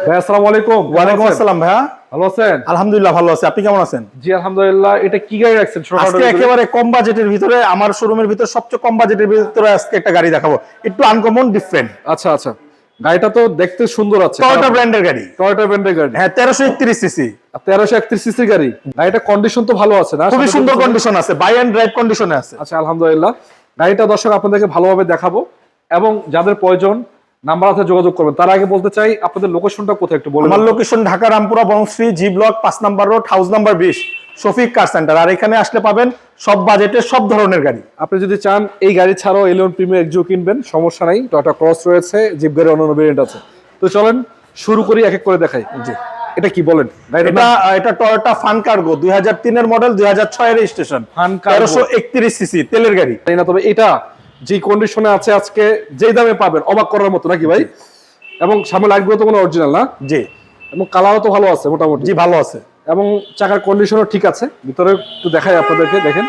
ভাই আসসালামু আলাইকুম। ওয়ালাইকুম আসসালাম ভাইয়া। ভালো আছেন? আলহামদুলিল্লাহ ভালো আছি। আপনি কেমন আছেন? জি আলহামদুলিল্লাহ। এটা কি গাড়ি রাখছেন? আজকে একেবারে কম বাজেটের ভিতরে, আমার শোরুমের ভিতরে সবচেয়ে কম বাজেটের ভিতরে আজকে একটা গাড়ি দেখাবো, একটু আনকমন, ডিফারেন্ট। আচ্ছা আচ্ছা, গাড়িটা তো দেখতে সুন্দর আছে। টয়োটা ব্র্যান্ডের গাড়ি। টয়োটা ব্র্যান্ডের গাড়ি, হ্যাঁ 1331 সিসি। 1331 সিসি গাড়ি। গাড়িটা কন্ডিশন তো ভালো আছে না? খুবই সুন্দর কন্ডিশন আছে, বাই এন্ড ড্রাইভ কন্ডিশনে আছে। আচ্ছা আলহামদুলিল্লাহ। গাড়িটা দর্শক আপনাদেরকে ভালোভাবে দেখাবো এবং যাদের প্রয়োজন নাম্বার আছে যোগাযোগ করবেন। তার আগে বলতে চাই আপনাদের লোকেশনটা কোথায় একটু বলুন। আমার location Dhaka Rampura Banasree G block 5 number road, house number 20, Shafiq car centre. আর এখানে আসলে পাবেন সব বাজেটের সব ধরনের গাড়ি। আপনি যদি চান এই গাড়ি ছাড়াও এলিয়ন প্রিমিয়ার এক্সিও কিনবেন, সমস্যা নাই। টয়োটা ক্রস রয়েছে, জিপ গাড়ির অন্যান্য ভেরিয়েন্ট আছে। তো চলেন শুরু করি, এক এক করে দেখাই। জি, এটা কি বলেন? এটা টয়োটা ফান কার্গো 2003 এর মডেল, 2006 এর রেজিস্ট্রেশন, 1331 সিসি তেলের গাড়ি। না তবে এটা যে কন্ডিশনে আছে আজকে যেই দামে পাবেন অবাক করার মতো, নাকি ভাই? এবং সামনে লাইটগুলো তো কোনো অরিজিনাল না? জি। এবং কালারও তো ভালো আছে মোটামুটি। জি ভালো আছে। এবং চাকার কন্ডিশনও ঠিক আছে। ভিতরে একটু দেখাই আপনাদেরকে, দেখেন।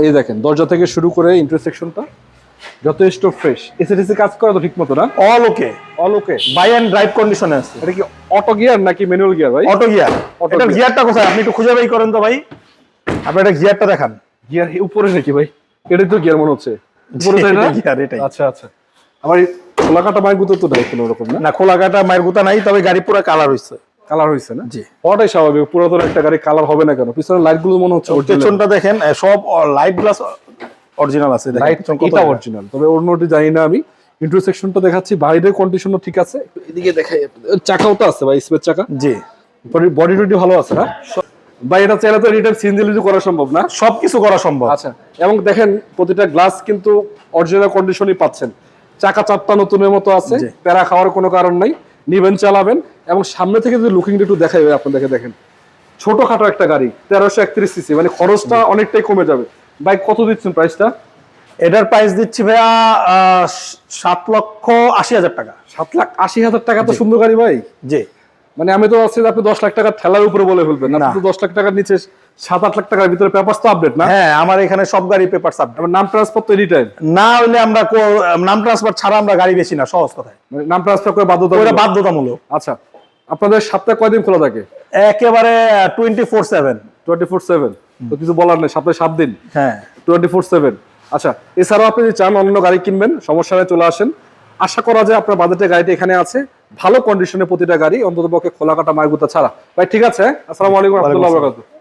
এই দেখেন দরজা থেকে শুরু করে ইন্টারসেকশনটা যথেষ্ট ফ্রেশ। এসিডিসি কাজ করে তো ঠিক মতো না? All okay, all okay, buy and drive কন্ডিশনে আছে। এটা কি অটো গিয়ার নাকি ম্যানুয়াল গিয়ার ভাই? Auto gear. এটার গিয়ারটা কোথায় আপনি একটু খুঁজে বের করেন তো ভাই। আপনি এটা গিয়ারটা দেখান। গিয়ার উপরে নাকি ভাই? এটাই তো গিয়ার মনে হচ্ছে উপরে, তাই না? গিয়ার এটাই। আচ্ছা আচ্ছা। আমার খোলা কাটা মাইক গুতো তো নাই কোনো রকম না? না, খোলা কাটা মায়ের গুতা নাই, তবে গাড়ি পুরো কালার হইছে। কালার হইছে না? জি। ওটাই স্বাভাবিক, পুরাতন একটা গাড়ি কালার হবে না কেন? পিছনের লাইট গুলো মনে হচ্ছে অরিজিনাল। পেছনটা দেখেন, সব লাইট গ্লাস অরিজিনাল আছে। লাইট এটা অরিজিনাল, তবে অন্যটি জানি না আমি। ইন্টারসেকশনটা দেখাচ্ছি, বাইরের কন্ডিশনও ঠিক আছে। এদিকে দেখাই আপনাদের, চাকাও তো আছে ভাই, স্পেস চাকা। জি। বডি টডি ভালো আছে না ভাই? এটা চাইলে তো রিটার্ন সিএনজি করা সম্ভব না? সবকিছু করা সম্ভব। আচ্ছা, এবং দেখেন প্রতিটা গ্লাস কিন্তু অরিজিনাল কন্ডিশনই পাচ্ছেন। চাকা চারটা নতুনের মতো আছে, প্যারা খাওয়ার কোনো কারণ নাই। নিবেন, চালাবেন। এবং সামনে থেকে যদি লুকিংটা একটু দেখাই আপনাদেরকে, দেখেন ছোটখাটো একটা গাড়ি, 1331 সিসি, মানে খরচটা অনেকটাই কমে যাবে। বাইক কত দিচ্ছেন প্রাইসটা? এটার প্রাইস দিচ্ছি ভাইয়া 7,80,000 টাকা। 7,80,000 টাকা? তো সুন্দর গাড়ি ভাই। জি। মানে আমি তো আছি আপনি 10 লাখ টাকা ঠেলার উপরে বলে ফেলবেন না? 10 লাখ টাকার নিচে 7-8 লাখ টাকার ভিতরে পেপারস তো আপডেট না? হ্যাঁ, আমার এখানে সব গাড়ি পেপারস আপডেট। নাম ট্রান্সফার তো এনি টাইম না হলে আমরা নাম ট্রান্সফার ছাড়া আমরা গাড়ি বেশি না, সহজ কথায়। মানে নাম ট্রান্সফার করে বাধ্যতামূলক। আচ্ছা, আপনাদের সপ্তাহে কয়দিন খোলা থাকে? একেবারে 24/7। 24/7? তো কিছু বলার নেই, সপ্তাহে 7 দিন। হ্যাঁ 24/7। আচ্ছা, এছাড়াও আপনি যদি চান অন্য গাড়ি কিনবেন, সমস্যা নেই, চলে আসেন। আশা করা যায় আপনার বাজেটের গাড়িটা এখানে আছে, ভালো কন্ডিশনে প্রতিটা গাড়ি, অন্তত পক্ষে খোলা কাটা মারগুতা ছাড়া। ভাই ঠিক আছে, আসসালামু আলাইকুম ওয়া রাহমাতুল্লাহি ওয়া বারাকাতুহু।